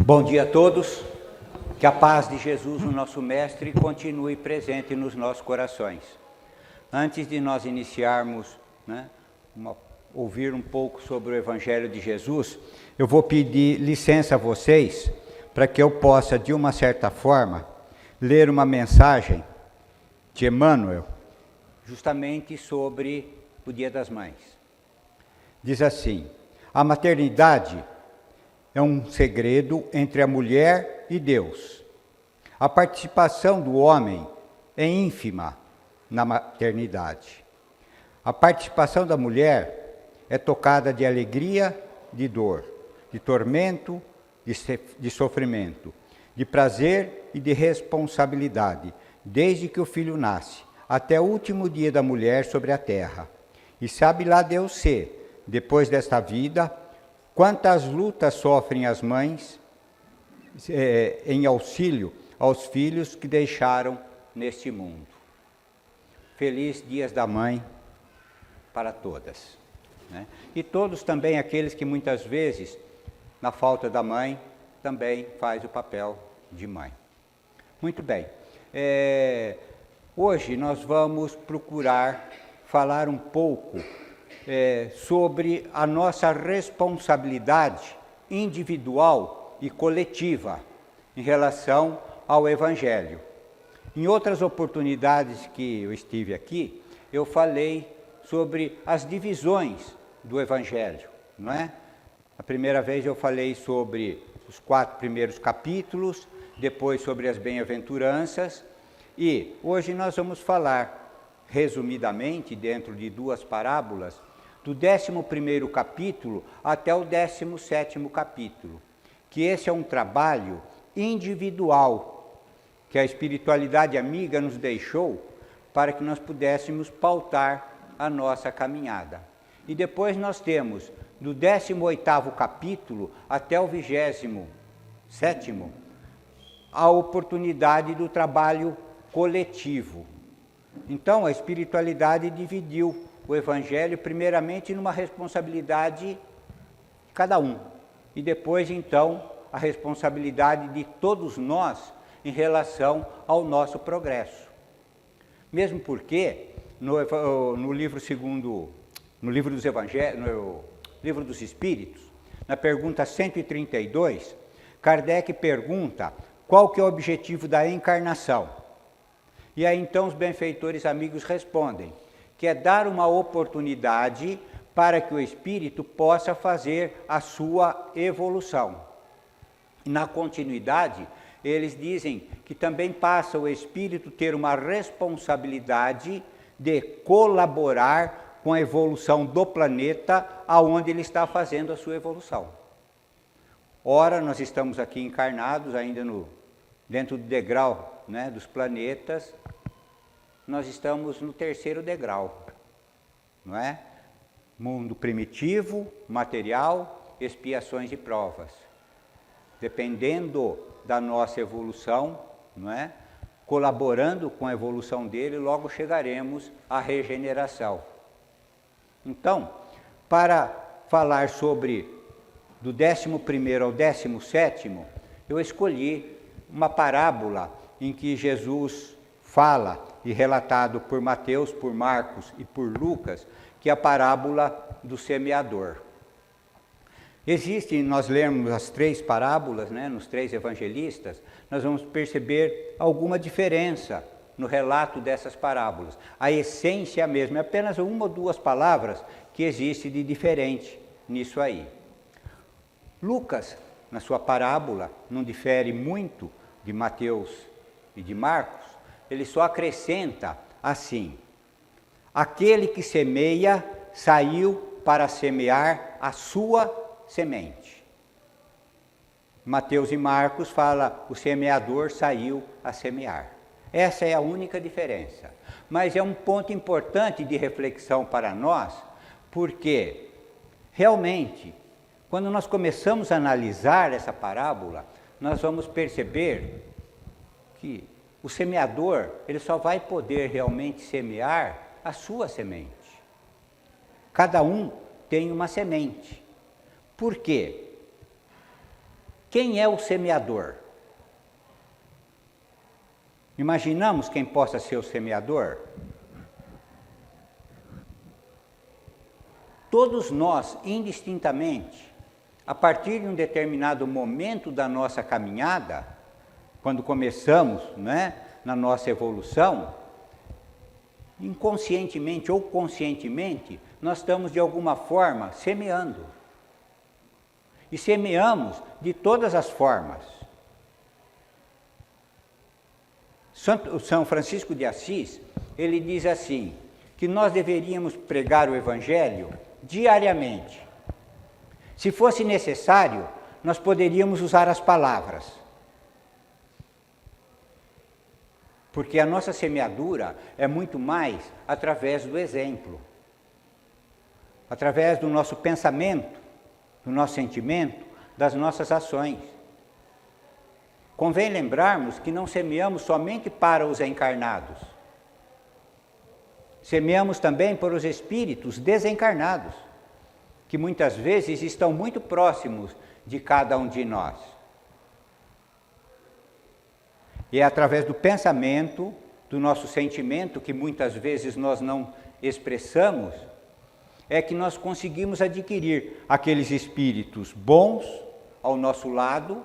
Bom dia a todos, que a paz de Jesus, o nosso Mestre, continue presente nos nossos corações. Antes de nós iniciarmos, ouvir um pouco sobre o Evangelho de Jesus, eu vou pedir licença a vocês, para que eu possa, de uma certa forma, ler uma mensagem de Emmanuel, justamente sobre o Dia das Mães. Diz assim: a maternidade é um segredo entre a mulher e Deus. A participação do homem é ínfima na maternidade. A participação da mulher é tocada de alegria, de dor, de tormento, de sofrimento, de prazer e de responsabilidade, desde que o filho nasce, até o último dia da mulher sobre a terra. E sabe lá Deus se, depois desta vida, quantas lutas sofrem as mães em auxílio aos filhos que deixaram neste mundo. Feliz Dias da Mãe para todas. Né? E todos também aqueles que muitas vezes, na falta da mãe, também faz o papel de mãe. Muito bem. Hoje nós vamos procurar falar um pouco sobre a nossa responsabilidade individual e coletiva em relação ao Evangelho. Em outras oportunidades que eu estive aqui, eu falei sobre as divisões do Evangelho, não é? A primeira vez eu falei sobre os 4 primeiros capítulos, depois sobre as bem-aventuranças, e hoje nós vamos falar, resumidamente, dentro de 2 parábolas, do 11º capítulo até o 17º capítulo, que esse é um trabalho individual que a espiritualidade amiga nos deixou para que nós pudéssemos pautar a nossa caminhada. E depois nós temos, do 18º capítulo até o 27º, a oportunidade do trabalho coletivo. Então, a espiritualidade dividiu o Evangelho primeiramente numa responsabilidade de cada um, e depois, então, a responsabilidade de todos nós em relação ao nosso progresso. Mesmo porque, no livro dos Evangelhos, no livro dos Espíritos, na pergunta 132, Kardec pergunta qual que é o objetivo da encarnação. E aí então os benfeitores amigos respondem que é dar uma oportunidade para que o espírito possa fazer a sua evolução. E na continuidade, eles dizem que também passa o espírito ter uma responsabilidade de colaborar com a evolução do planeta aonde ele está fazendo a sua evolução. Ora, nós estamos aqui encarnados ainda dentro do degrau, né, dos planetas. Nós estamos no 3º degrau, não é? Mundo primitivo, material, expiações e provas. Dependendo da nossa evolução, não é? Colaborando com a evolução dele, logo chegaremos à regeneração. Então, para falar sobre do 11º ao 17º, eu escolhi uma parábola em que Jesus fala, e relatado por Mateus, por Marcos e por Lucas, que é a parábola do semeador. Nós lermos as 3 parábolas, né, nos 3 evangelistas, nós vamos perceber alguma diferença no relato dessas parábolas. A essência é a mesma, é apenas 1 ou 2 palavras que existe de diferente nisso aí. Lucas, na sua parábola, não difere muito de Mateus e de Marcos. Ele só acrescenta assim: aquele que semeia saiu para semear a sua semente. Mateus e Marcos fala: o semeador saiu a semear. Essa é a única diferença. Mas é um ponto importante de reflexão para nós, porque realmente, quando nós começamos a analisar essa parábola, nós vamos perceber que o semeador, ele só vai poder realmente semear a sua semente. Cada um tem uma semente. Por quê? Quem é o semeador? Imaginamos quem possa ser o semeador? Todos nós, indistintamente, a partir de um determinado momento da nossa caminhada, quando começamos, né, na nossa evolução, inconscientemente ou conscientemente, nós estamos de alguma forma semeando. E semeamos de todas as formas. São Francisco de Assis, ele diz assim, que nós deveríamos pregar o Evangelho diariamente. Se fosse necessário, nós poderíamos usar as palavras. Porque a nossa semeadura é muito mais através do exemplo, através do nosso pensamento, do nosso sentimento, das nossas ações. Convém lembrarmos que não semeamos somente para os encarnados. Semeamos também para os espíritos desencarnados, que muitas vezes estão muito próximos de cada um de nós. E é através do pensamento, do nosso sentimento, que muitas vezes nós não expressamos, é que nós conseguimos adquirir aqueles espíritos bons ao nosso lado,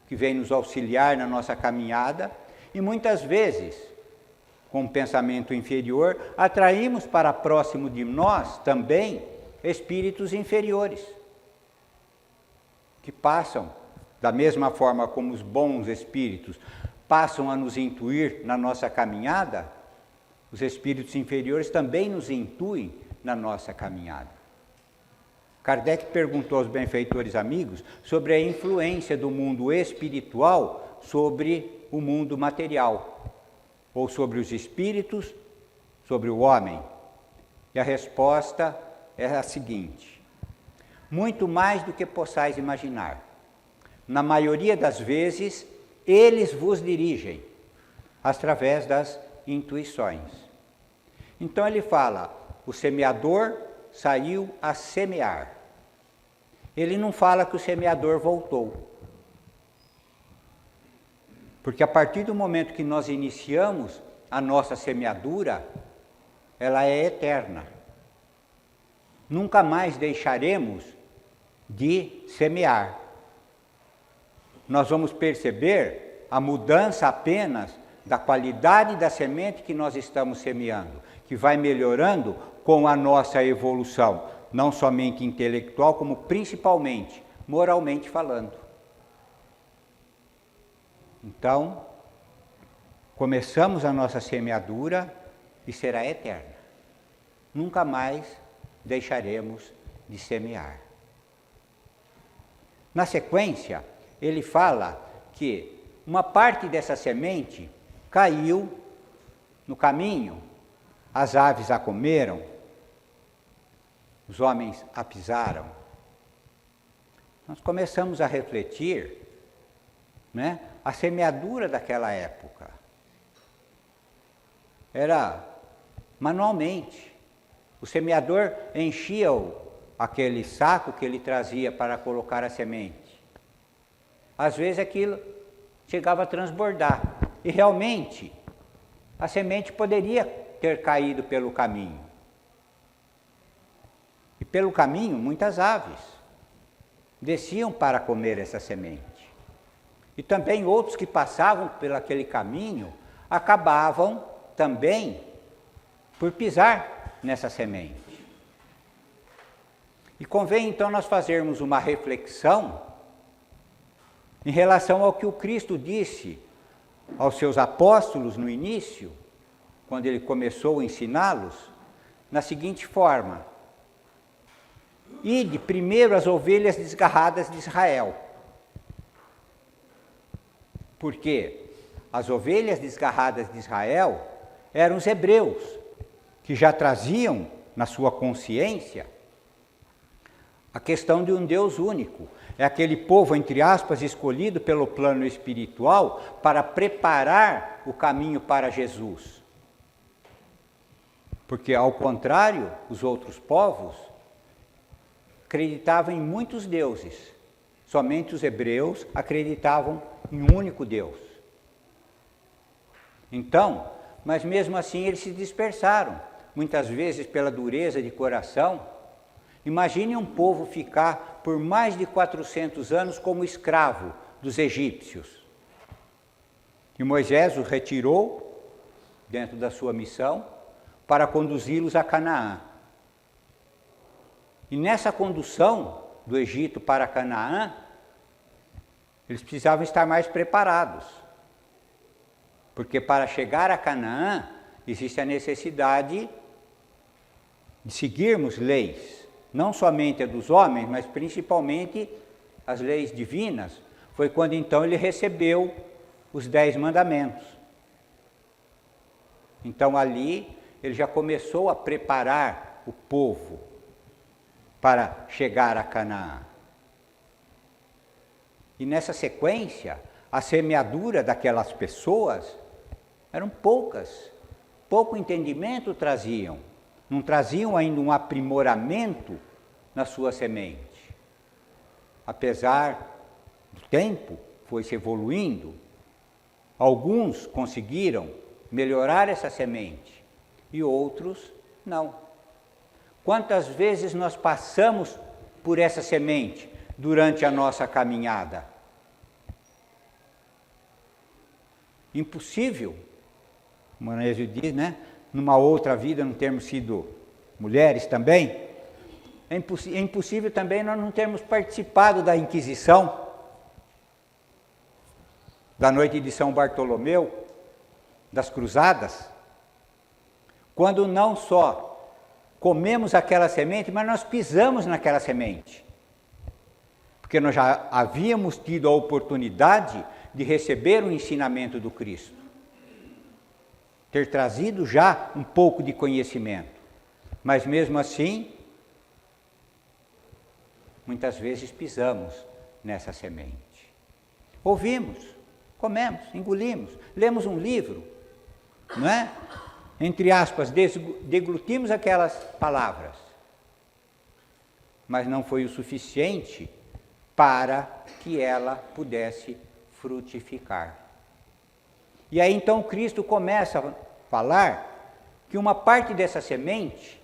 que vêm nos auxiliar na nossa caminhada, e muitas vezes, com um pensamento inferior, atraímos para próximo de nós também espíritos inferiores, que passam, da mesma forma como os bons espíritos passam a nos intuir na nossa caminhada, os espíritos inferiores também nos intuem na nossa caminhada. Kardec perguntou aos benfeitores amigos sobre a influência do mundo espiritual sobre o mundo material, ou sobre os espíritos, sobre o homem. E a resposta é a seguinte: muito mais do que possais imaginar. Na maioria das vezes, eles vos dirigem, através das intuições. Então ele fala, o semeador saiu a semear. Ele não fala que o semeador voltou. Porque a partir do momento que nós iniciamos a nossa semeadura, ela é eterna. Nunca mais deixaremos de semear. Nós vamos perceber a mudança apenas da qualidade da semente que nós estamos semeando, que vai melhorando com a nossa evolução, não somente intelectual, como principalmente moralmente falando. Então, começamos a nossa semeadura e será eterna. Nunca mais deixaremos de semear. Na sequência, ele fala que uma parte dessa semente caiu no caminho, as aves a comeram, os homens a pisaram. Nós começamos a refletir, né, a semeadura daquela época. Era manualmente. O semeador enchia aquele saco que ele trazia para colocar a semente. Às vezes aquilo chegava a transbordar. E realmente, a semente poderia ter caído pelo caminho. E pelo caminho, muitas aves desciam para comer essa semente. E também outros que passavam por aquele caminho acabavam também por pisar nessa semente. E convém então nós fazermos uma reflexão em relação ao que o Cristo disse aos seus apóstolos no início, quando ele começou a ensiná-los, na seguinte forma: ide primeiro as ovelhas desgarradas de Israel. Porque as ovelhas desgarradas de Israel eram os hebreus, que já traziam na sua consciência a questão de um Deus único. É aquele povo, entre aspas, escolhido pelo plano espiritual para preparar o caminho para Jesus. Porque, ao contrário, os outros povos acreditavam em muitos deuses, Somente os hebreus acreditavam em um único Deus. Então, mas mesmo assim eles se dispersaram, muitas vezes pela dureza de coração. Imagine um povo ficar por mais de 400 anos como escravo dos egípcios. E Moisés os retirou dentro da sua missão para conduzi-los a Canaã. E nessa condução do Egito para Canaã, eles precisavam estar mais preparados. Porque para chegar a Canaã, existe a necessidade de seguirmos leis, não somente a dos homens, mas principalmente as leis divinas. Foi quando então ele recebeu os 10 mandamentos. Então ali ele já começou a preparar o povo para chegar a Canaã. E nessa sequência, a semeadura daquelas pessoas eram poucas, pouco entendimento traziam, não traziam ainda um aprimoramento na sua semente. Apesar do tempo, foi se evoluindo, alguns conseguiram melhorar essa semente e outros não. Quantas vezes nós passamos por essa semente durante a nossa caminhada? Impossível, o Manésio diz, né? Numa outra vida não termos sido mulheres também. É impossível também nós não termos participado da Inquisição, da noite de São Bartolomeu, das Cruzadas, quando não só comemos aquela semente, mas nós pisamos naquela semente. Porque nós já havíamos tido a oportunidade de receber o ensinamento do Cristo. Ter trazido já um pouco de conhecimento. Mas mesmo assim, muitas vezes pisamos nessa semente. Ouvimos, comemos, engolimos, lemos um livro, não é? Entre aspas, deglutimos aquelas palavras, mas não foi o suficiente para que ela pudesse frutificar. E aí então Cristo começa a falar que uma parte dessa semente,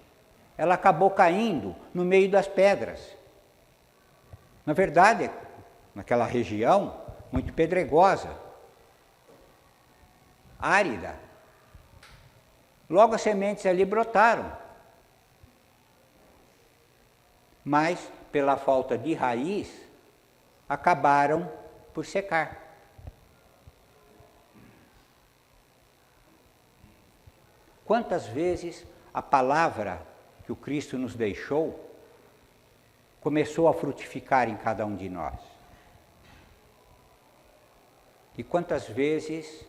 ela acabou caindo no meio das pedras. Na verdade, naquela região muito pedregosa, árida. Logo as sementes ali brotaram, mas pela falta de raiz, acabaram por secar. Quantas vezes a palavra que o Cristo nos deixou começou a frutificar em cada um de nós? E quantas vezes,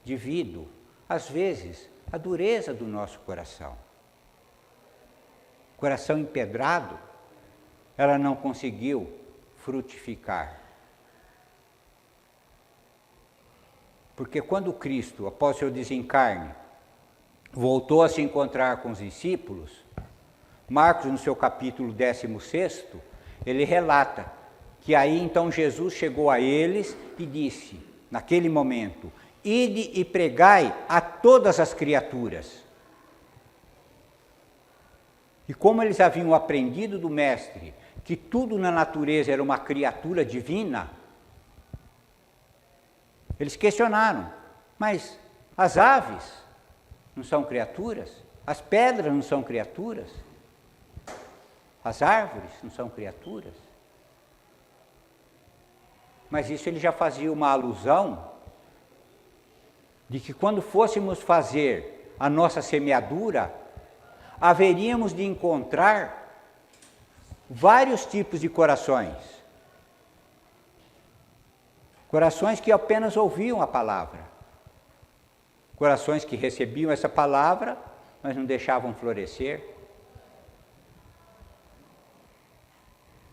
devido, às vezes, a dureza do nosso coração. Coração empedrado, ela não conseguiu frutificar. Porque quando Cristo, após seu desencarne, voltou a se encontrar com os discípulos, Marcos, no seu capítulo 16, ele relata que aí então Jesus chegou a eles e disse, naquele momento, ide e pregai a todas as criaturas. E como eles haviam aprendido do Mestre que tudo na natureza era uma criatura divina, eles questionaram, mas as aves não são criaturas? As pedras não são criaturas? As árvores não são criaturas? Mas isso ele já fazia uma alusão de que quando fôssemos fazer a nossa semeadura, haveríamos de encontrar vários tipos de corações. Corações que apenas ouviam a palavra. Corações que recebiam essa palavra, mas não deixavam florescer.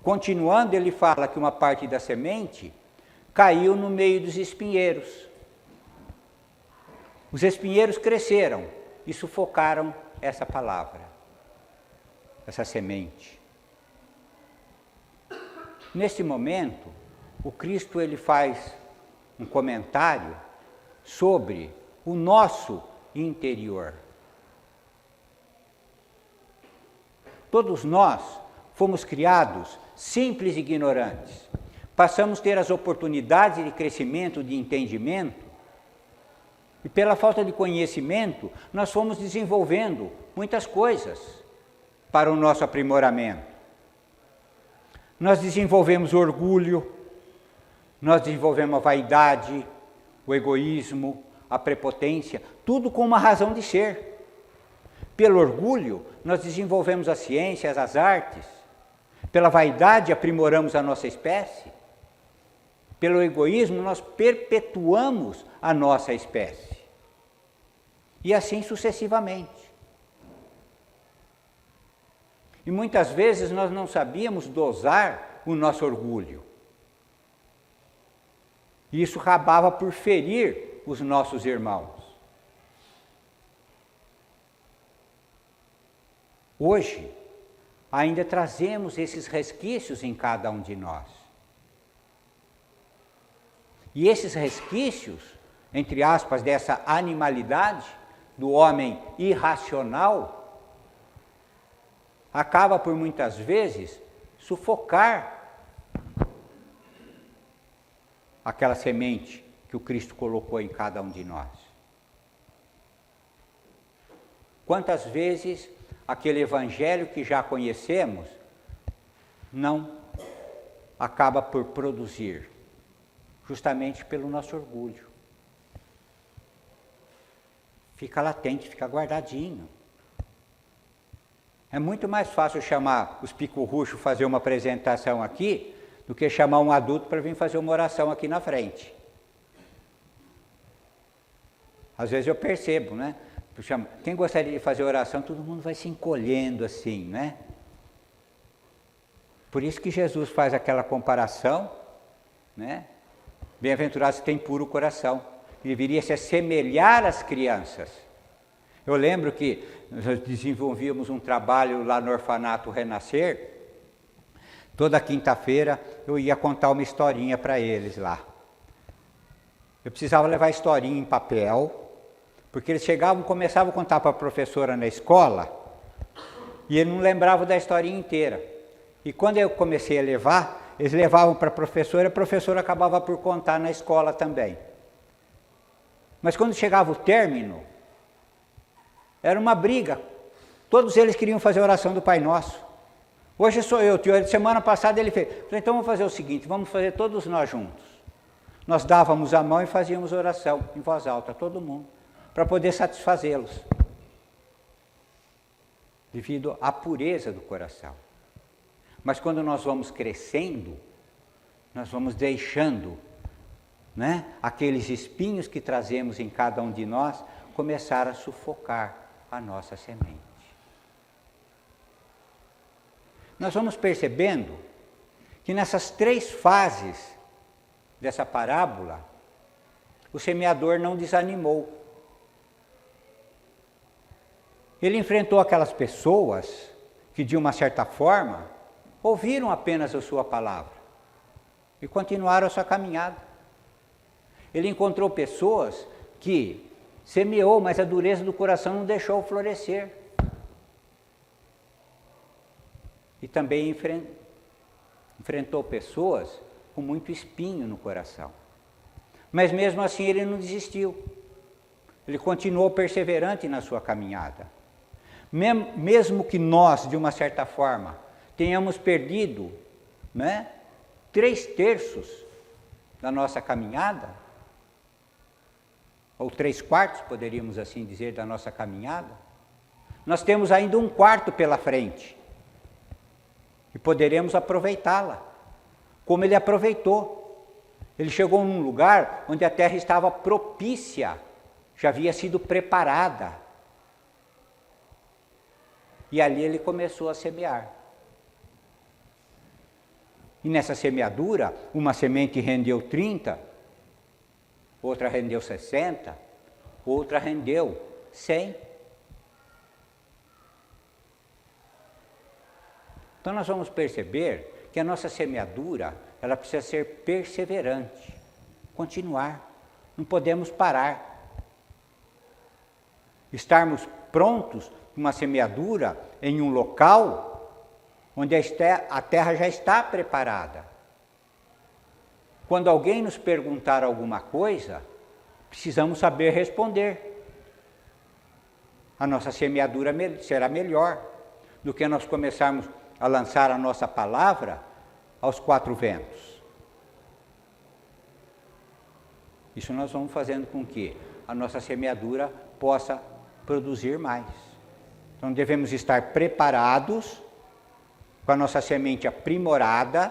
Continuando, ele fala que uma parte da semente caiu no meio dos espinheiros. Os espinheiros cresceram e sufocaram essa palavra, essa semente. Neste momento, o Cristo ele faz um comentário sobre o nosso interior. Todos nós fomos criados simples e ignorantes. Passamos a ter as oportunidades de crescimento, de entendimento, e pela falta de conhecimento, nós fomos desenvolvendo muitas coisas para o nosso aprimoramento. Nós desenvolvemos o orgulho, nós desenvolvemos a vaidade, o egoísmo, a prepotência, tudo com uma razão de ser. Pelo orgulho, nós desenvolvemos a ciência, as artes. Pela vaidade, aprimoramos a nossa espécie. Pelo egoísmo, nós perpetuamos a nossa espécie. E assim sucessivamente. E muitas vezes nós não sabíamos dosar o nosso orgulho. E isso acabava por ferir os nossos irmãos. Hoje, ainda trazemos esses resquícios em cada um de nós. E esses resquícios, entre aspas, dessa animalidade, do homem irracional, acaba por muitas vezes sufocar aquela semente que o Cristo colocou em cada um de nós. Quantas vezes aquele evangelho que já conhecemos não acaba por produzir, justamente pelo nosso orgulho. Fica latente, fica guardadinho. É muito mais fácil chamar os pico-ruxos fazer uma apresentação aqui do que chamar um adulto para vir fazer uma oração aqui na frente. Às vezes eu percebo, né? Quem gostaria de fazer oração, todo mundo vai se encolhendo assim, né? Por isso que Jesus faz aquela comparação, né? Bem-aventurados que têm puro coração. Deveria se assemelhar às crianças. Eu lembro que nós desenvolvíamos um trabalho lá no Orfanato Renascer. Toda quinta-feira eu ia contar uma historinha para eles lá. Eu precisava levar a historinha em papel, porque eles chegavam, começavam a contar para a professora na escola, e eles não lembravam da historinha inteira. E quando eu comecei a levar, eles levavam para a professora acabava por contar na escola também. Mas quando chegava o término, era uma briga. Todos eles queriam fazer a oração do Pai Nosso. Hoje sou eu, semana passada ele fez. Falei, então vamos fazer o seguinte, vamos fazer todos nós juntos. Nós dávamos a mão e fazíamos oração em voz alta, todo mundo, para poder satisfazê-los, devido à pureza do coração. Mas quando nós vamos crescendo, nós vamos deixando, né, aqueles espinhos que trazemos em cada um de nós começar a sufocar a nossa semente. Nós vamos percebendo que nessas 3 fases dessa parábola, o semeador não desanimou. Ele enfrentou aquelas pessoas que, de uma certa forma, ouviram apenas a sua palavra e continuaram a sua caminhada. Ele encontrou pessoas que semeou, mas a dureza do coração não deixou florescer. E também enfrentou pessoas com muito espinho no coração. Mas mesmo assim ele não desistiu. Ele continuou perseverante na sua caminhada. Mesmo que nós, de uma certa forma, tenhamos perdido, né, 3/3 da nossa caminhada, ou 3/4, poderíamos assim dizer, da nossa caminhada, nós temos ainda 1/4 pela frente. E poderemos aproveitá-la, como ele aproveitou. Ele chegou num lugar onde a terra estava propícia, já havia sido preparada. E ali ele começou a semear. E nessa semeadura, uma semente rendeu 30, outra rendeu 60, outra rendeu 100. Então nós vamos perceber que a nossa semeadura, ela precisa ser perseverante, continuar, não podemos parar. Estarmos prontos para uma semeadura em um local onde a terra já está preparada. Quando alguém nos perguntar alguma coisa, precisamos saber responder. A nossa semeadura será melhor do que nós começarmos a lançar a nossa palavra aos quatro ventos. Isso nós vamos fazendo com que a nossa semeadura possa produzir mais. Então devemos estar preparados com a nossa semente aprimorada,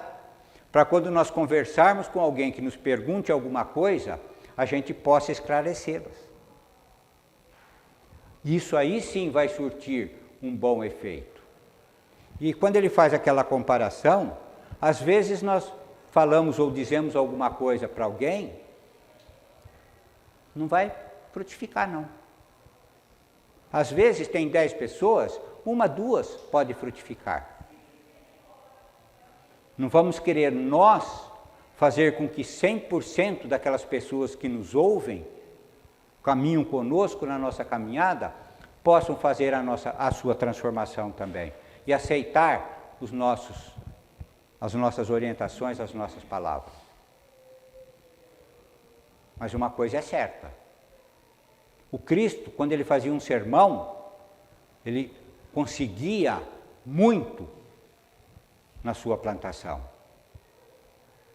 para quando nós conversarmos com alguém que nos pergunte alguma coisa, a gente possa esclarecê-las. Isso aí sim vai surtir um bom efeito. E quando ele faz aquela comparação, às vezes nós falamos ou dizemos alguma coisa para alguém, não vai frutificar não. Às vezes tem 10 pessoas, 1, 2 pode frutificar. Não vamos querer nós fazer com que 100% daquelas pessoas que nos ouvem, caminham conosco na nossa caminhada, possam fazer a sua transformação também. E aceitar as nossas orientações, as nossas palavras. Mas uma coisa é certa. O Cristo, quando ele fazia um sermão, ele conseguia muito na sua plantação.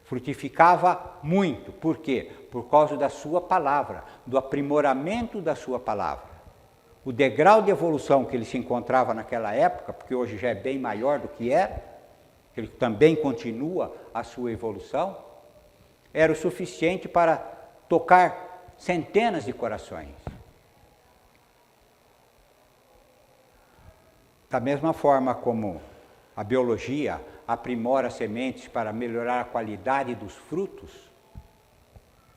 Frutificava muito. Por quê? Por causa da sua palavra, do aprimoramento da sua palavra. O degrau de evolução que ele se encontrava naquela época, porque hoje já é bem maior do que era, ele também continua a sua evolução, era o suficiente para tocar centenas de corações. Da mesma forma como a biologia aprimora sementes para melhorar a qualidade dos frutos,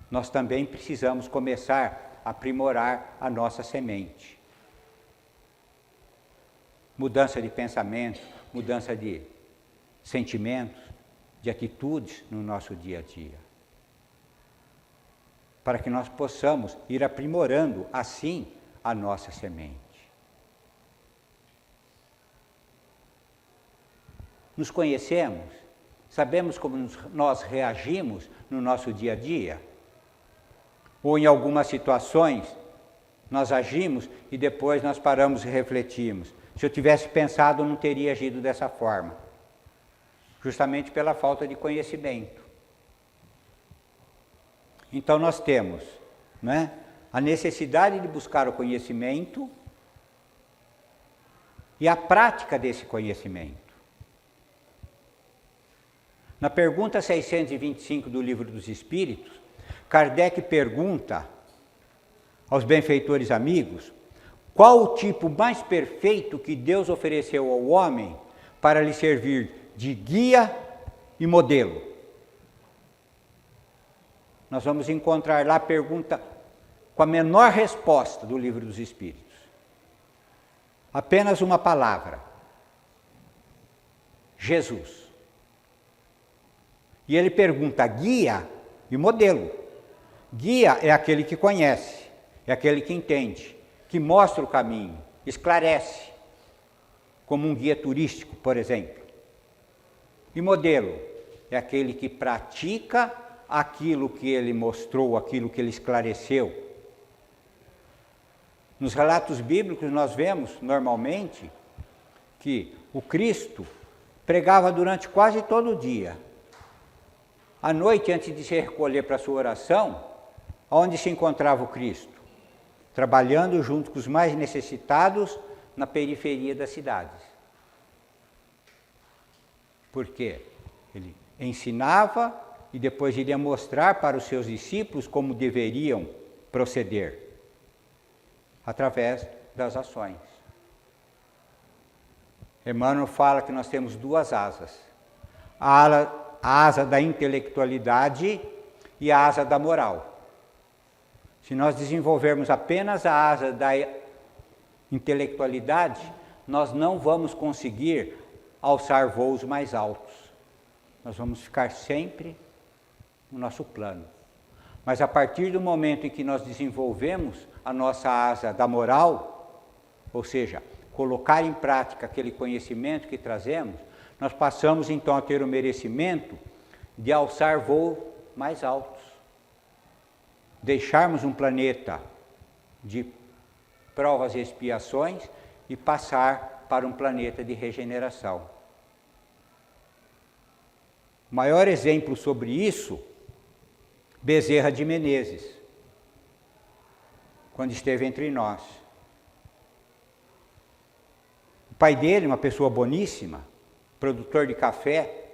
nós também precisamos começar a aprimorar a nossa semente. Mudança de pensamento, mudança de sentimentos, de atitudes no nosso dia a dia. Para que nós possamos ir aprimorando assim a nossa semente. Nos conhecemos? Sabemos como nós reagimos no nosso dia a dia? Ou em algumas situações nós agimos e depois nós paramos e refletimos. Se eu tivesse pensado, eu não teria agido dessa forma. Justamente pela falta de conhecimento. Então nós temos, né, a necessidade de buscar o conhecimento e a prática desse conhecimento. Na pergunta 625 do Livro dos Espíritos, Kardec pergunta aos benfeitores amigos qual o tipo mais perfeito que Deus ofereceu ao homem para lhe servir de guia e modelo. Nós vamos encontrar lá a pergunta com a menor resposta do Livro dos Espíritos. Apenas uma palavra. Jesus. E ele pergunta guia e modelo. Guia é aquele que conhece, é aquele que entende, que mostra o caminho, esclarece, como um guia turístico, por exemplo. E modelo é aquele que pratica aquilo que ele mostrou, aquilo que ele esclareceu. Nos relatos bíblicos nós vemos, normalmente, que o Cristo pregava durante quase todo o dia. À noite, antes de se recolher para a sua oração, onde se encontrava o Cristo? Trabalhando junto com os mais necessitados na periferia das cidades. Por quê? Ele ensinava e depois iria mostrar para os seus discípulos como deveriam proceder, através das ações. Emmanuel fala que nós temos 2 asas, a asa da intelectualidade e a asa da moral. Se nós desenvolvermos apenas a asa da intelectualidade, nós não vamos conseguir alçar voos mais altos. nós vamos ficar sempre no nosso plano. Mas a partir do momento em que nós desenvolvemos a nossa asa da moral, ou seja, colocar em prática aquele conhecimento que trazemos, nós passamos então a ter o merecimento de alçar voos mais altos. Deixarmos um planeta de provas e expiações e passar para um planeta de regeneração. O maior exemplo sobre isso, Bezerra de Menezes, quando esteve entre nós. O pai dele, uma pessoa boníssima, produtor de café,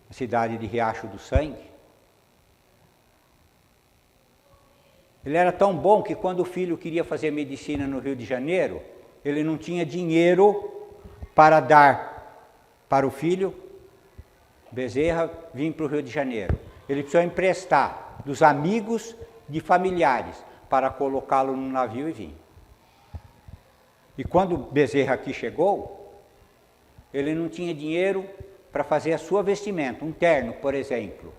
na cidade de Riacho do Sangue. Ele era tão bom que quando o filho queria fazer medicina no Rio de Janeiro, ele não tinha dinheiro para dar para o filho. Bezerra vinha para o Rio de Janeiro. Ele precisou emprestar dos amigos de familiares para colocá-lo no navio e vir. E quando Bezerra aqui chegou, ele não tinha dinheiro para fazer a sua vestimenta, um terno, por exemplo.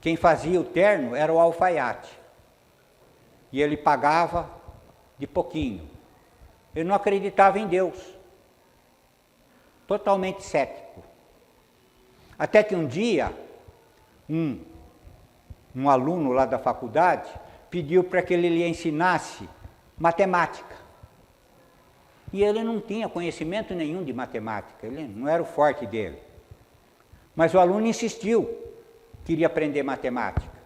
Quem fazia o terno era o alfaiate. E ele pagava de pouquinho. Ele não acreditava em Deus. Totalmente cético. Até que um dia, um aluno lá da faculdade pediu para que ele lhe ensinasse matemática. E ele não tinha conhecimento nenhum de matemática, ele não era o forte dele. Mas o aluno insistiu, queria aprender matemática.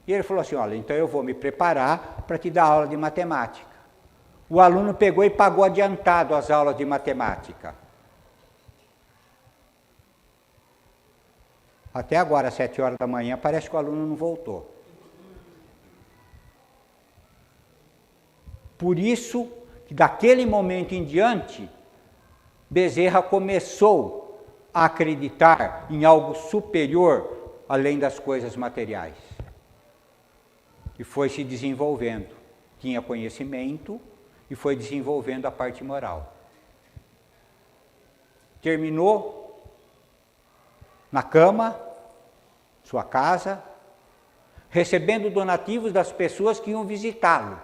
E ele falou assim, olha, então eu vou me preparar para te dar aula de matemática. O aluno pegou e pagou adiantado as aulas de matemática. Até agora, às 7 horas da manhã, parece que o aluno não voltou. Por isso, que daquele momento em diante, Bezerra começou a acreditar em algo superior, além das coisas materiais. E foi se desenvolvendo. Tinha conhecimento e foi desenvolvendo a parte moral. Terminou na cama, sua casa, recebendo donativos das pessoas que iam visitá-lo.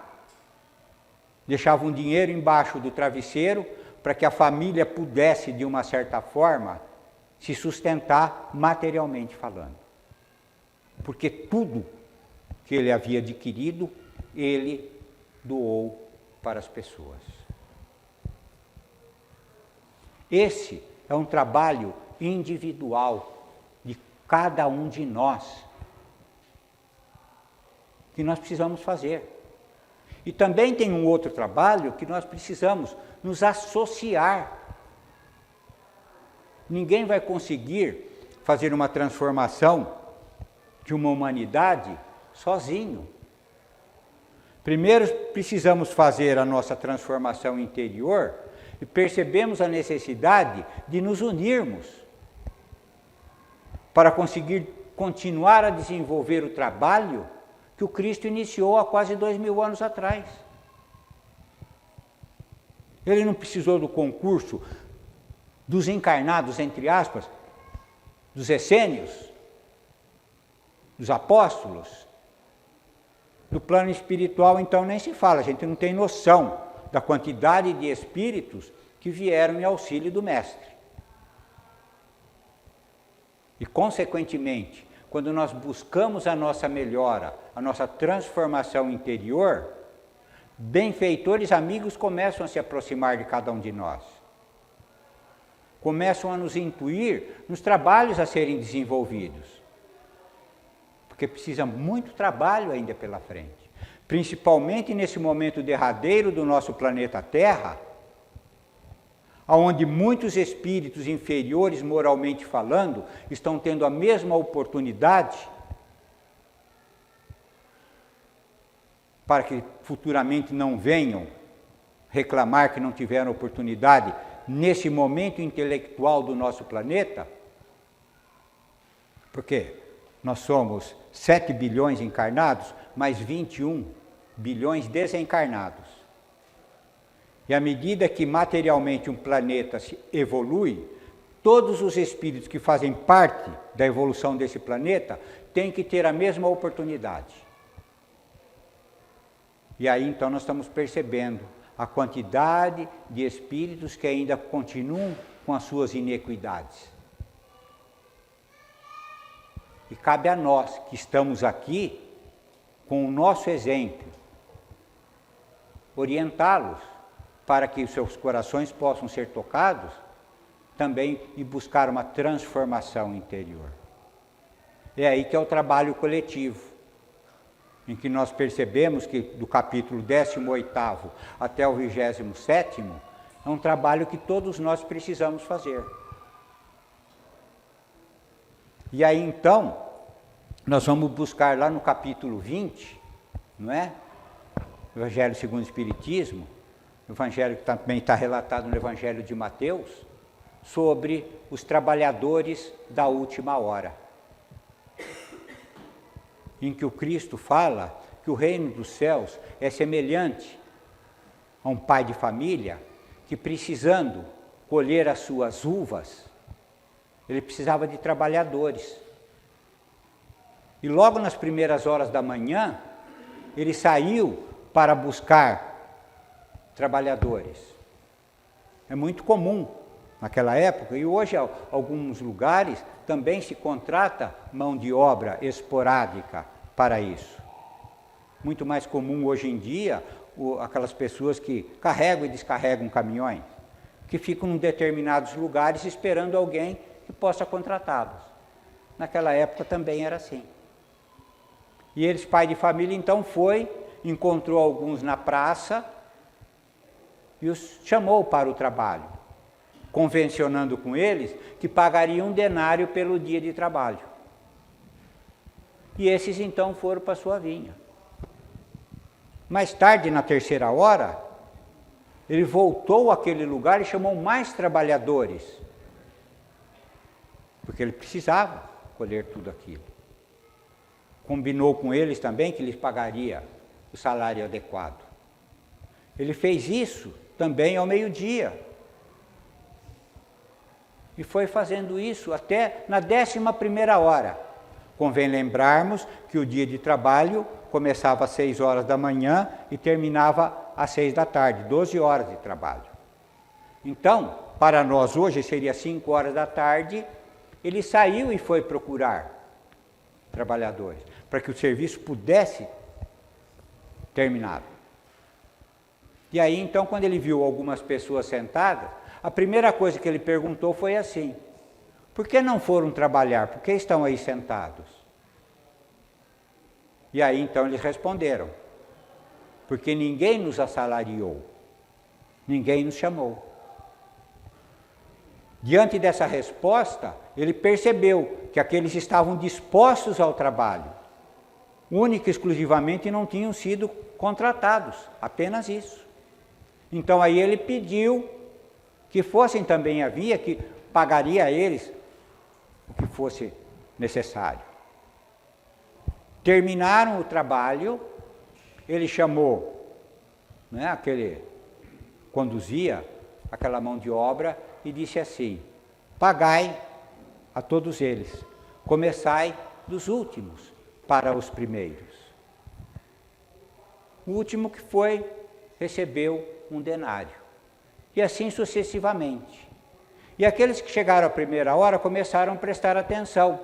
Deixavam dinheiro embaixo do travesseiro para que a família pudesse, de uma certa forma, se sustentar materialmente falando. Porque tudo que ele havia adquirido, ele doou para as pessoas. Esse é um trabalho individual de cada um de nós, que nós precisamos fazer. E também tem um outro trabalho que nós precisamos nos associar. Ninguém vai conseguir fazer uma transformação de uma humanidade sozinho. Primeiro precisamos fazer a nossa transformação interior e percebemos a necessidade de nos unirmos para conseguir continuar a desenvolver o trabalho que o Cristo iniciou há quase 2000 anos atrás. Ele não precisou do concurso dos encarnados, entre aspas, dos essênios, dos apóstolos. Do plano espiritual, então, nem se fala, a gente não tem noção da quantidade de espíritos que vieram em auxílio do Mestre. E, consequentemente, quando nós buscamos a nossa melhora, a nossa transformação interior, benfeitores amigos começam a se aproximar de cada um de nós. Começam a nos intuir nos trabalhos a serem desenvolvidos. Porque precisa muito trabalho ainda pela frente. Principalmente nesse momento derradeiro do nosso planeta Terra, onde muitos espíritos inferiores, moralmente falando, estão tendo a mesma oportunidade para que futuramente não venham reclamar que não tiveram oportunidade nesse momento intelectual do nosso planeta, porque nós somos 7 bilhões encarnados, mais 21 bilhões desencarnados. E à medida que materialmente um planeta se evolui, todos os espíritos que fazem parte da evolução desse planeta têm que ter a mesma oportunidade. E aí então nós estamos percebendo a quantidade de espíritos que ainda continuam com as suas inequidades. E cabe a nós que estamos aqui, com o nosso exemplo, orientá-los para que os seus corações possam ser tocados também e buscar uma transformação interior. É aí que é o trabalho coletivo, em que nós percebemos que do capítulo 18º até o 27º, é um trabalho que todos nós precisamos fazer. E aí então, nós vamos buscar lá no capítulo 20, não é? Evangelho segundo o Espiritismo, o Evangelho que também está relatado no Evangelho de Mateus, sobre os trabalhadores da última hora. Em que o Cristo fala que o reino dos céus é semelhante a um pai de família que, precisando colher as suas uvas, ele precisava de trabalhadores. E logo nas primeiras horas da manhã, ele saiu para buscar trabalhadores. É muito comum naquela época, e hoje em alguns lugares também se contrata mão de obra esporádica para isso. Muito mais comum hoje em dia aquelas pessoas que carregam e descarregam caminhões, que ficam em determinados lugares esperando alguém que possa contratá-los. Naquela época também era assim. E eles, pai de família, então encontrou alguns na praça e os chamou para o trabalho, convencionando com eles que pagariam um denário pelo dia de trabalho. E esses então foram para a sua vinha. Mais tarde, na terceira hora, ele voltou àquele lugar e chamou mais trabalhadores, porque ele precisava colher tudo aquilo. Combinou com eles também que lhes pagaria o salário adequado. Ele fez isso também ao meio-dia. E foi fazendo isso até na 11ª hora. Convém lembrarmos que o dia de trabalho começava às 6 horas da manhã e terminava às 6 da tarde, 12 horas de trabalho. Então, para nós hoje seria 5 horas da tarde, ele saiu e foi procurar trabalhadores, para que o serviço pudesse terminar. E aí, então, quando ele viu algumas pessoas sentadas, a primeira coisa que ele perguntou foi assim: por que não foram trabalhar? Por que estão aí sentados? E aí, então, eles responderam: porque ninguém nos assalariou, ninguém nos chamou. Diante dessa resposta, ele percebeu que aqueles estavam dispostos ao trabalho, única e exclusivamente não tinham sido contratados, apenas isso. Então aí ele pediu que fossem também à vinha, que pagaria a eles o que fosse necessário. Terminaram o trabalho, ele chamou, aquele conduzia aquela mão de obra e disse assim: pagai a todos eles, começai dos últimos para os primeiros. O último que foi, recebeu um denário. E assim sucessivamente. E aqueles que chegaram à primeira hora começaram a prestar atenção,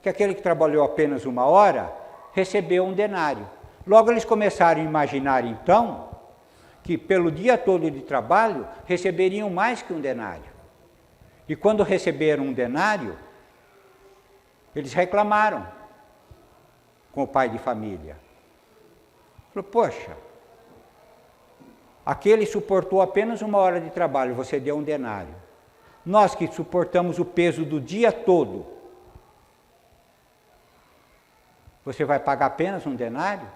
que aquele que trabalhou apenas 1 hora recebeu um denário. Logo eles começaram a imaginar então que pelo dia todo de trabalho receberiam mais que um denário. E quando receberam um denário, eles reclamaram com o pai de família. Falou: poxa, aquele suportou apenas 1 hora de trabalho, você deu um denário. Nós que suportamos o peso do dia todo, você vai pagar apenas um denário?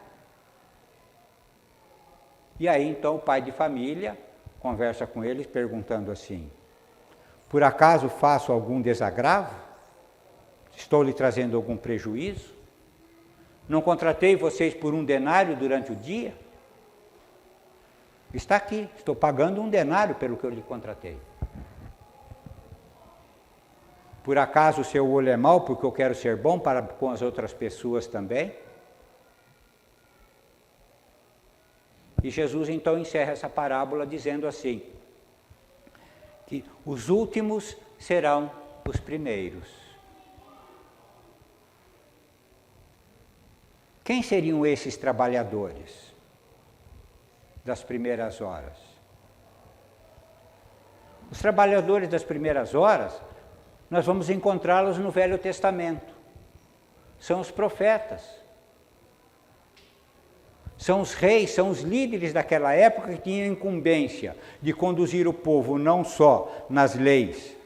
E aí então o pai de família conversa com eles perguntando assim: por acaso faço algum desagravo? Estou lhe trazendo algum prejuízo? Não contratei vocês por um denário durante o dia? Está aqui, estou pagando um denário pelo que eu lhe contratei. Por acaso o seu olho é mau porque eu quero ser bom para com as outras pessoas também? E Jesus então encerra essa parábola dizendo assim, que os últimos serão os primeiros. Quem seriam esses trabalhadores das primeiras horas? Os trabalhadores das primeiras horas, nós vamos encontrá-los no Velho Testamento. São os profetas. São os reis, são os líderes daquela época que tinham incumbência de conduzir o povo não só nas leis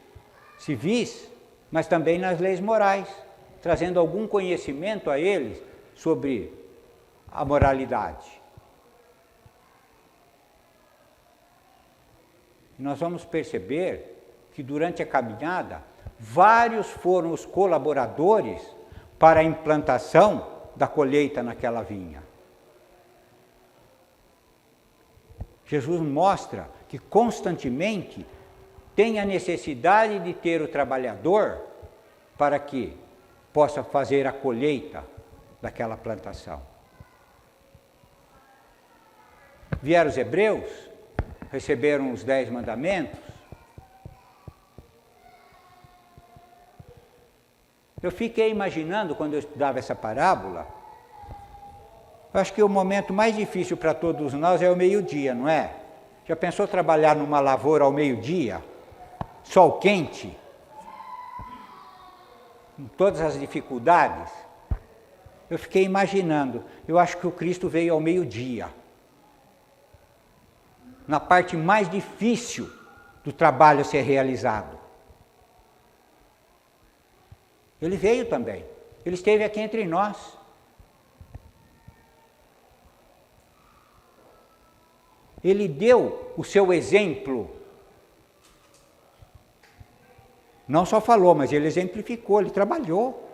civis, mas também nas leis morais, trazendo algum conhecimento a eles sobre a moralidade. Nós vamos perceber que durante a caminhada, vários foram os colaboradores para a implantação da colheita naquela vinha. Jesus mostra que constantemente tem a necessidade de ter o trabalhador para que possa fazer a colheita daquela plantação. Vieram os hebreus, receberam os 10 mandamentos. Eu fiquei imaginando, quando eu estudava essa parábola, eu acho que o momento mais difícil para todos nós é o meio-dia, não é? Já pensou trabalhar numa lavoura ao meio-dia? Sol quente? Com todas as dificuldades? Eu fiquei imaginando, eu acho que o Cristo veio ao meio-dia. Na parte mais difícil do trabalho ser realizado. Ele veio também. Ele esteve aqui entre nós. Ele deu o seu exemplo. Não só falou, mas ele exemplificou, ele trabalhou.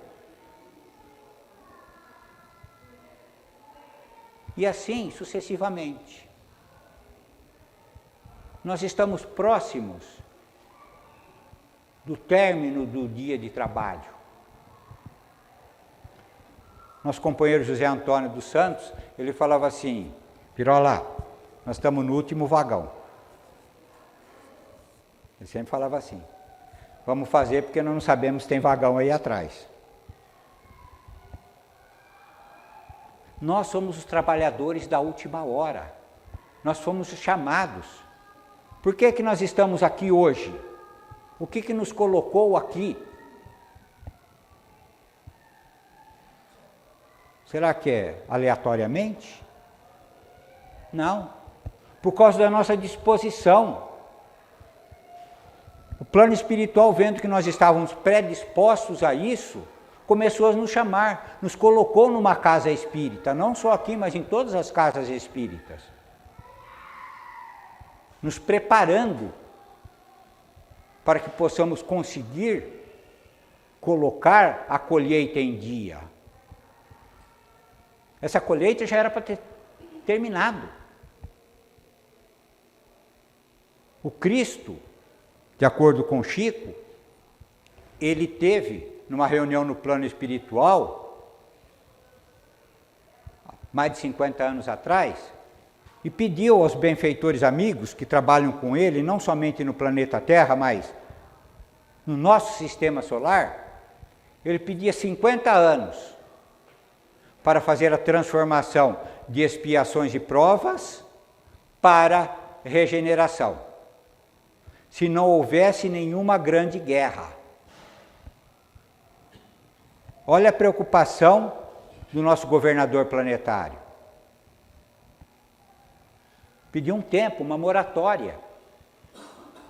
E assim sucessivamente. Nós estamos próximos do término do dia de trabalho. Nosso companheiro José Antônio dos Santos, ele falava assim, Pirola, nós estamos no último vagão. Ele sempre falava assim, vamos fazer porque nós não sabemos se tem vagão aí atrás. Nós somos os trabalhadores da última hora. Nós fomos chamados. Por que nós estamos aqui hoje? O que nos colocou aqui? Será que é aleatoriamente? Não. Por causa da nossa disposição. O plano espiritual, vendo que nós estávamos predispostos a isso, começou a nos chamar, nos colocou numa casa espírita, não só aqui, mas em todas as casas espíritas. Nos preparando para que possamos conseguir colocar a colheita em dia. Essa colheita já era para ter terminado. O Cristo, de acordo com Chico, ele teve, numa reunião no plano espiritual, mais de 50 anos atrás, e pediu aos benfeitores amigos que trabalham com ele, não somente no planeta Terra, mas no nosso sistema solar, ele pedia 50 anos para fazer a transformação de expiações e provas para regeneração, se não houvesse nenhuma grande guerra. Olha a preocupação do nosso governador planetário. Pediu um tempo, uma moratória,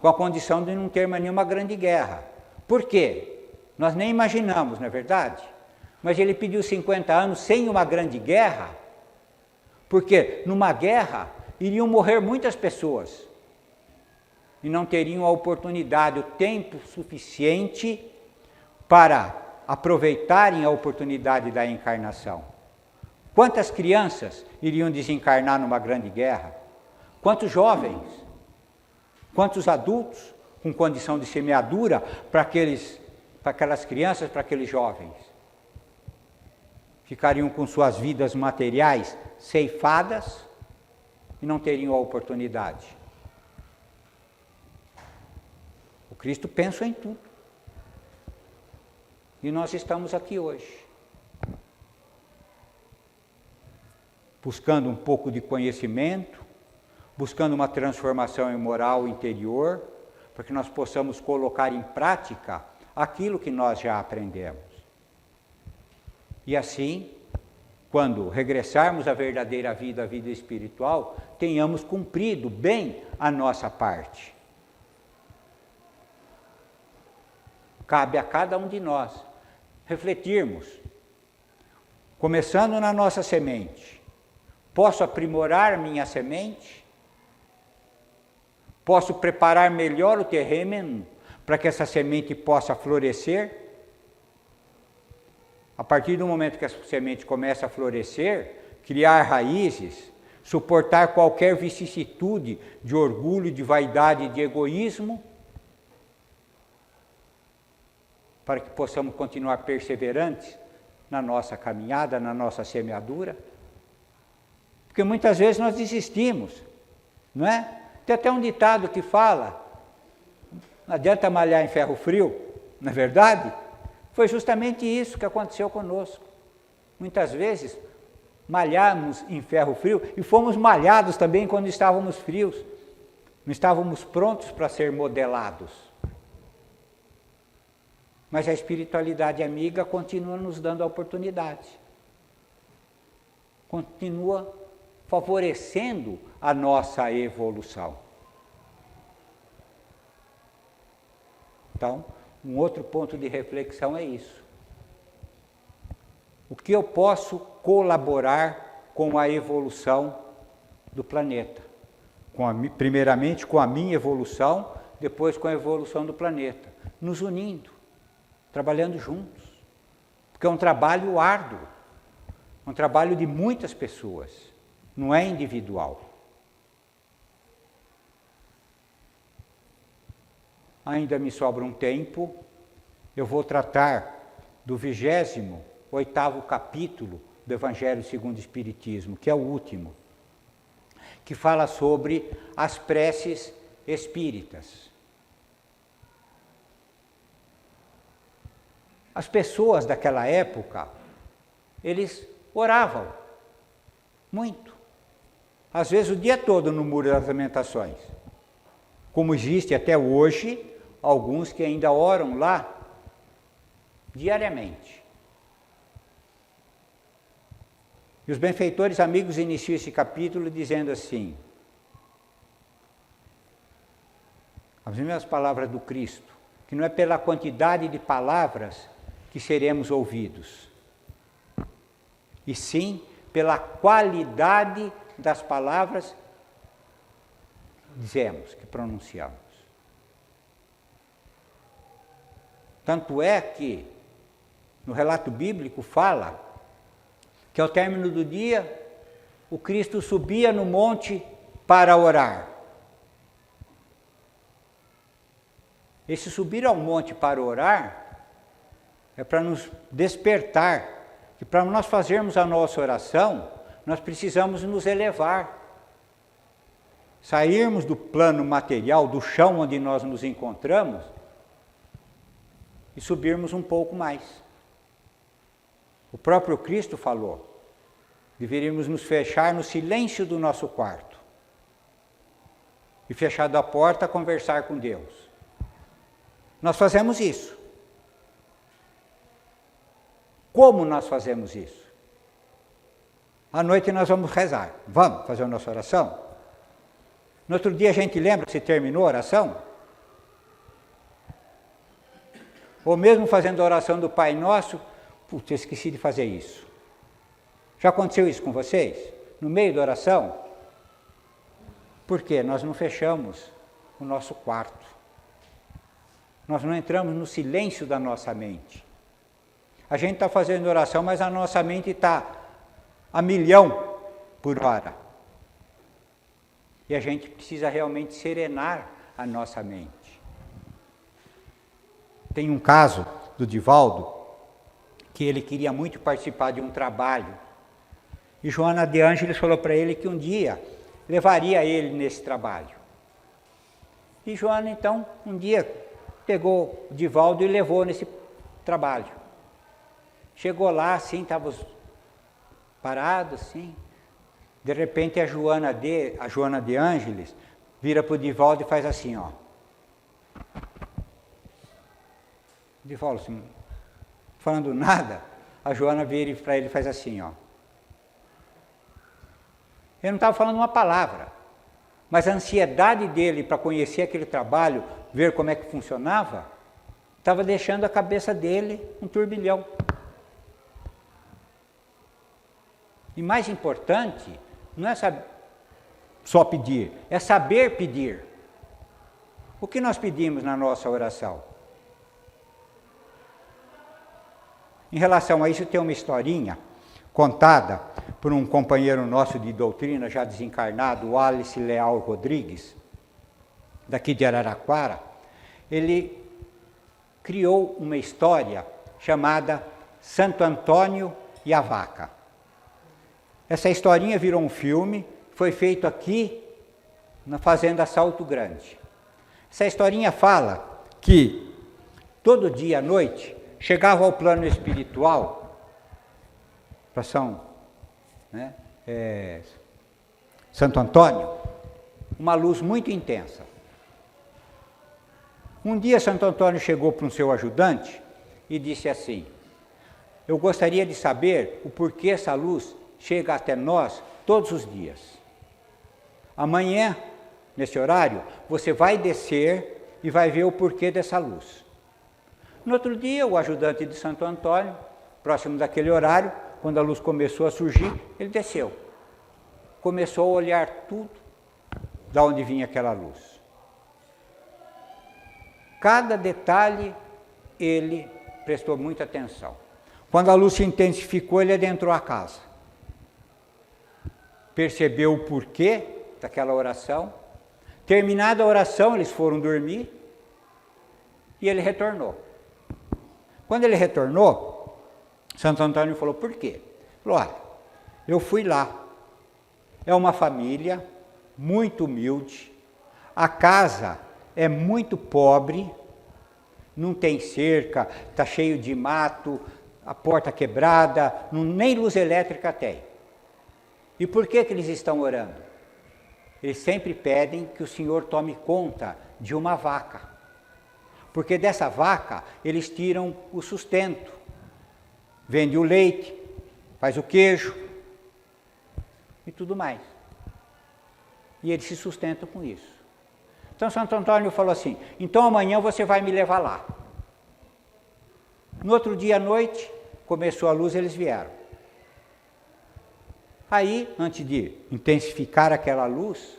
com a condição de não ter mais nenhuma grande guerra. Por quê? Nós nem imaginamos, não é verdade? Mas ele pediu 50 anos sem uma grande guerra, porque numa guerra iriam morrer muitas pessoas e não teriam a oportunidade, o tempo suficiente para aproveitarem a oportunidade da encarnação. Quantas crianças iriam desencarnar numa grande guerra? Quantos jovens, quantos adultos com condição de semeadura para aquelas crianças, para aqueles jovens? Ficariam com suas vidas materiais ceifadas e não teriam a oportunidade. O Cristo pensa em tudo. E nós estamos aqui hoje, buscando um pouco de conhecimento, buscando uma transformação moral interior, para que nós possamos colocar em prática aquilo que nós já aprendemos. E assim, quando regressarmos à verdadeira vida, a vida espiritual, tenhamos cumprido bem a nossa parte. Cabe a cada um de nós refletirmos, começando na nossa semente. Posso aprimorar minha semente? Posso preparar melhor o terreno para que essa semente possa florescer? A partir do momento que essa semente começa a florescer, criar raízes, suportar qualquer vicissitude de orgulho, de vaidade e de egoísmo, para que possamos continuar perseverantes na nossa caminhada, na nossa semeadura. Porque muitas vezes nós desistimos, não é? Tem até um ditado que fala, não adianta malhar em ferro frio, não é verdade? Foi justamente isso que aconteceu conosco. Muitas vezes malhamos em ferro frio e fomos malhados também quando estávamos frios. Não estávamos prontos para ser modelados. Mas a espiritualidade amiga continua nos dando a oportunidade. Continua favorecendo a nossa evolução. Então, um outro ponto de reflexão é isso. O que eu posso colaborar com a evolução do planeta? Primeiramente com a minha evolução, depois com a evolução do planeta. Nos unindo, trabalhando juntos. Porque é um trabalho árduo, um trabalho de muitas pessoas, não é individual. Ainda me sobra um tempo, eu vou tratar do 28º capítulo do Evangelho segundo o Espiritismo, que é o último, que fala sobre as preces espíritas. As pessoas daquela época, eles oravam muito, às vezes o dia todo no Muro das Lamentações, como existe até hoje alguns que ainda oram lá diariamente. E os benfeitores amigos iniciam esse capítulo dizendo assim, as mesmas palavras do Cristo, que não é pela quantidade de palavras que seremos ouvidos, e sim pela qualidade das palavras que dizemos, que pronunciamos. Tanto é que no relato bíblico fala que ao término do dia o Cristo subia no monte para orar. Esse subir ao monte para orar é para nos despertar, que para nós fazermos a nossa oração, nós precisamos nos elevar. Sairmos do plano material, do chão onde nós nos encontramos, e subirmos um pouco mais. O próprio Cristo falou, deveríamos nos fechar no silêncio do nosso quarto e, fechado a porta, conversar com Deus. Nós fazemos isso. Como nós fazemos isso? À noite nós vamos rezar. Vamos fazer a nossa oração? No outro dia a gente lembra se terminou a oração? Ou mesmo fazendo a oração do Pai Nosso, putz, eu esqueci de fazer isso. Já aconteceu isso com vocês? No meio da oração? Por quê? Nós não fechamos o nosso quarto. Nós não entramos no silêncio da nossa mente. A gente está fazendo oração, mas a nossa mente está a 1.000.000 por hora. E a gente precisa realmente serenar a nossa mente. Tem um caso do Divaldo, que ele queria muito participar de um trabalho. E Joana de Ângeles falou para ele que um dia levaria ele nesse trabalho. E Joana, então, um dia pegou o Divaldo e levou nesse trabalho. Chegou lá, assim, estava parado, assim. De repente, a Joana de Ângeles vira para o Divaldo e faz assim, ó. O Divaldo, assim, falando nada, a Joana vira para ele e faz assim, ó. Ele não estava falando uma palavra, mas a ansiedade dele para conhecer aquele trabalho, ver como é que funcionava, estava deixando a cabeça dele um turbilhão. E mais importante, não é só pedir, é saber pedir. O que nós pedimos na nossa oração? Em relação a isso, tem uma historinha contada por um companheiro nosso de doutrina, já desencarnado, o Alice Leal Rodrigues, daqui de Araraquara. Ele criou uma história chamada Santo Antônio e a Vaca. Essa historinha virou um filme, foi feito aqui na Fazenda Salto Grande. Essa historinha fala que todo dia à noite chegava ao plano espiritual, para Santo Antônio, uma luz muito intensa. Um dia Santo Antônio chegou para um seu ajudante e disse assim: eu gostaria de saber o porquê essa luz chega até nós todos os dias. Amanhã, nesse horário, você vai descer e vai ver o porquê dessa luz. No outro dia, o ajudante de Santo Antônio, próximo daquele horário, quando a luz começou a surgir, ele desceu. Começou a olhar tudo de onde vinha aquela luz. Cada detalhe ele prestou muita atenção. Quando a luz se intensificou, ele adentrou a casa. Percebeu o porquê daquela oração. Terminada a oração, eles foram dormir e ele retornou. Quando ele retornou, Santo Antônio falou: por quê? Falou: olha, eu fui lá. É uma família muito humilde, a casa é muito pobre, não tem cerca, está cheio de mato, a porta quebrada, nem luz elétrica tem. E por que eles estão orando? Eles sempre pedem que o Senhor tome conta de uma vaca, porque dessa vaca eles tiram o sustento, vende o leite, faz o queijo e tudo mais. E eles se sustentam com isso. Então Santo Antônio falou assim: então amanhã você vai me levar lá. No outro dia à noite, começou a luz, eles vieram. Aí, antes de intensificar aquela luz,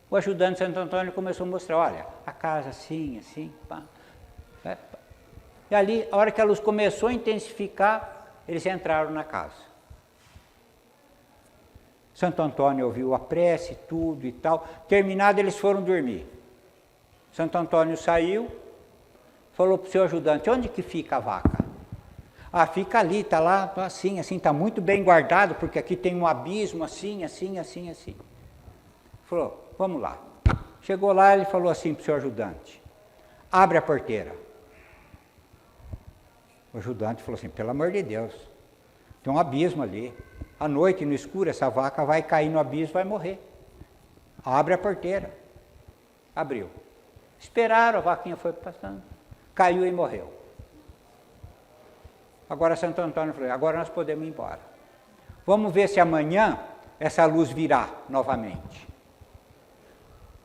o ajudante de Santo Antônio começou a mostrar: olha, a casa assim, assim, pá. E ali, a hora que a luz começou a intensificar, eles entraram na casa. Santo Antônio ouviu a prece, tudo e tal. Terminado, eles foram dormir. Santo Antônio saiu, falou para o seu ajudante: onde que fica a vaca? Ah, fica ali, está lá, assim, assim, está muito bem guardado, porque aqui tem um abismo, assim, assim, assim, assim. Falou: vamos lá. Chegou lá, ele falou assim para o seu ajudante: abre a porteira. O ajudante falou assim: pelo amor de Deus, tem um abismo ali. À noite, no escuro, essa vaca vai cair no abismo, vai morrer. Abre a porteira. Abriu. Esperaram, a vaquinha foi passando, caiu e morreu. Agora Santo Antônio falou: agora nós podemos ir embora. Vamos ver se amanhã essa luz virá novamente.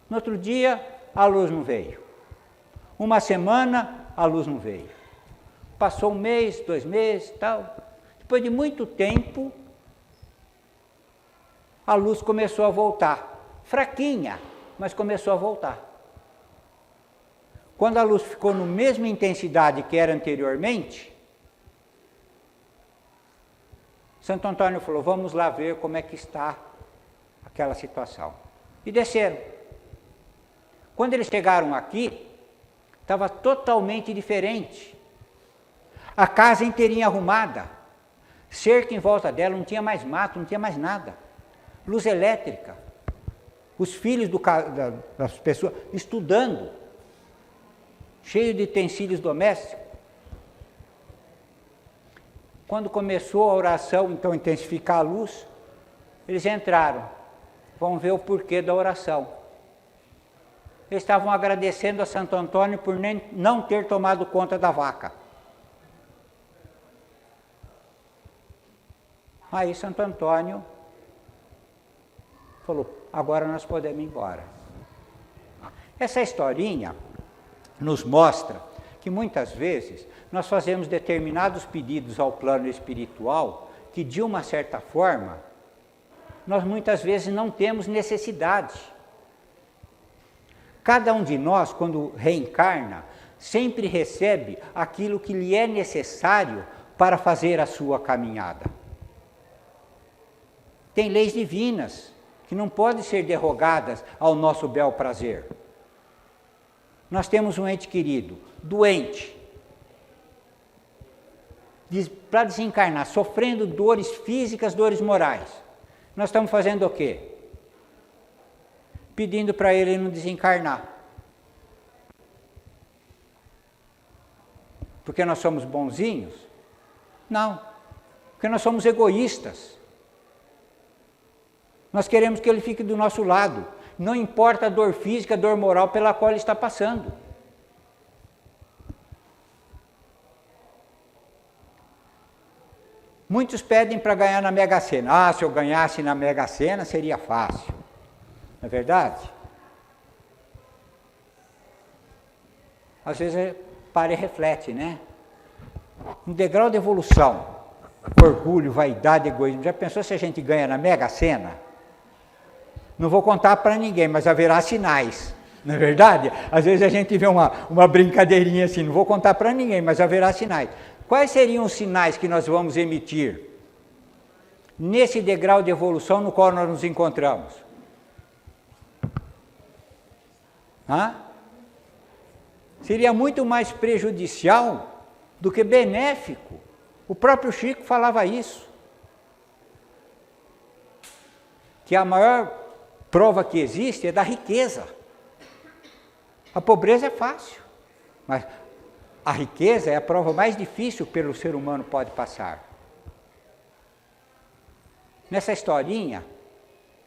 No outro dia, a luz não veio. Uma semana, a luz não veio. Passou 1 mês, 2 meses, tal. Depois de muito tempo, a luz começou a voltar. Fraquinha, mas começou a voltar. Quando a luz ficou na mesma intensidade que era anteriormente, Santo Antônio falou: vamos lá ver como é que está aquela situação. E desceram. Quando eles chegaram aqui, estava totalmente diferente. A casa inteirinha arrumada, cerca em volta dela, não tinha mais mato, não tinha mais nada. Luz elétrica. Os filhos das pessoas estudando, cheio de utensílios domésticos. Quando começou a oração, então intensificar a luz, eles entraram. Vamos ver o porquê da oração. Eles estavam agradecendo a Santo Antônio por não ter tomado conta da vaca. Aí Santo Antônio falou, agora nós podemos ir embora. Essa historinha nos mostra que muitas vezes nós fazemos determinados pedidos ao plano espiritual que, de uma certa forma, nós muitas vezes não temos necessidade. Cada um de nós, quando reencarna, sempre recebe aquilo que lhe é necessário para fazer a sua caminhada. Tem leis divinas que não podem ser derrogadas ao nosso bel prazer. Nós temos um ente querido, doente, para desencarnar, sofrendo dores físicas, dores morais. Nós estamos fazendo o quê? Pedindo para ele não desencarnar. Porque nós somos bonzinhos? Não, porque nós somos egoístas. Nós queremos que ele fique do nosso lado. Não importa a dor física, a dor moral pela qual ele está passando. Muitos pedem para ganhar na Mega Sena. Ah, se eu ganhasse na Mega Sena seria fácil. Não é verdade? Às vezes para e reflete, né? Um degrau de evolução, orgulho, vaidade, egoísmo. Já pensou se a gente ganha na Mega Sena? Não vou contar para ninguém, mas haverá sinais, não é verdade? Às vezes a gente vê uma brincadeirinha assim, não vou contar para ninguém, mas haverá sinais. Quais seriam os sinais que nós vamos emitir nesse degrau de evolução no qual nós nos encontramos? Seria muito mais prejudicial do que benéfico. O próprio Chico falava isso. Que a maior prova que existe é da riqueza. A pobreza é fácil, mas a riqueza é a prova mais difícil que o ser humano pode passar. Nessa historinha,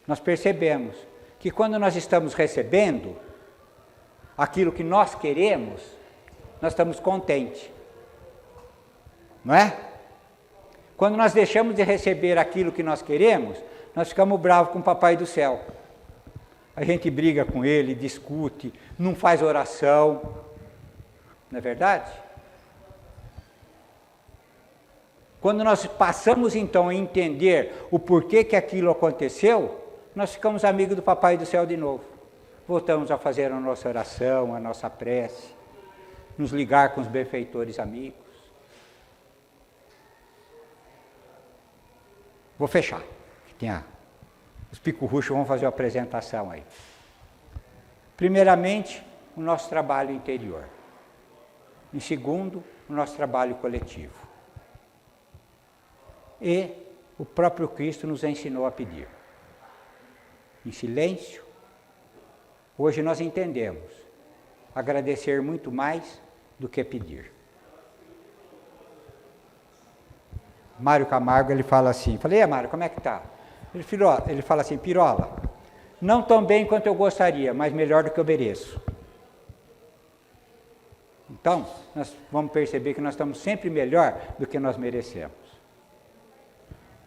nós percebemos que quando nós estamos recebendo aquilo que nós queremos, nós estamos contentes. Não é? Quando nós deixamos de receber aquilo que nós queremos, nós ficamos bravos com o Papai do Céu. A gente briga com ele, discute, não faz oração. Não é verdade? Quando nós passamos então a entender o porquê que aquilo aconteceu, nós ficamos amigos do Papai do Céu de novo. Voltamos a fazer a nossa oração, a nossa prece, nos ligar com os benfeitores amigos. Vou fechar. Os pico-ruxos vão fazer uma apresentação aí. Primeiramente, o nosso trabalho interior. Em segundo, o nosso trabalho coletivo. E o próprio Cristo nos ensinou a pedir. Em silêncio, hoje nós entendemos agradecer muito mais do que pedir. Mário Camargo, ele fala assim, falei, Mário, como é que tá? Ele fala assim, Pirola, não tão bem quanto eu gostaria, mas melhor do que eu mereço. Então, nós vamos perceber que nós estamos sempre melhor do que nós merecemos.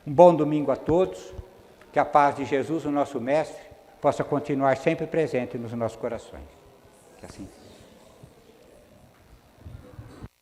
Um bom domingo a todos, que a paz de Jesus, o nosso Mestre, possa continuar sempre presente nos nossos corações. Que assim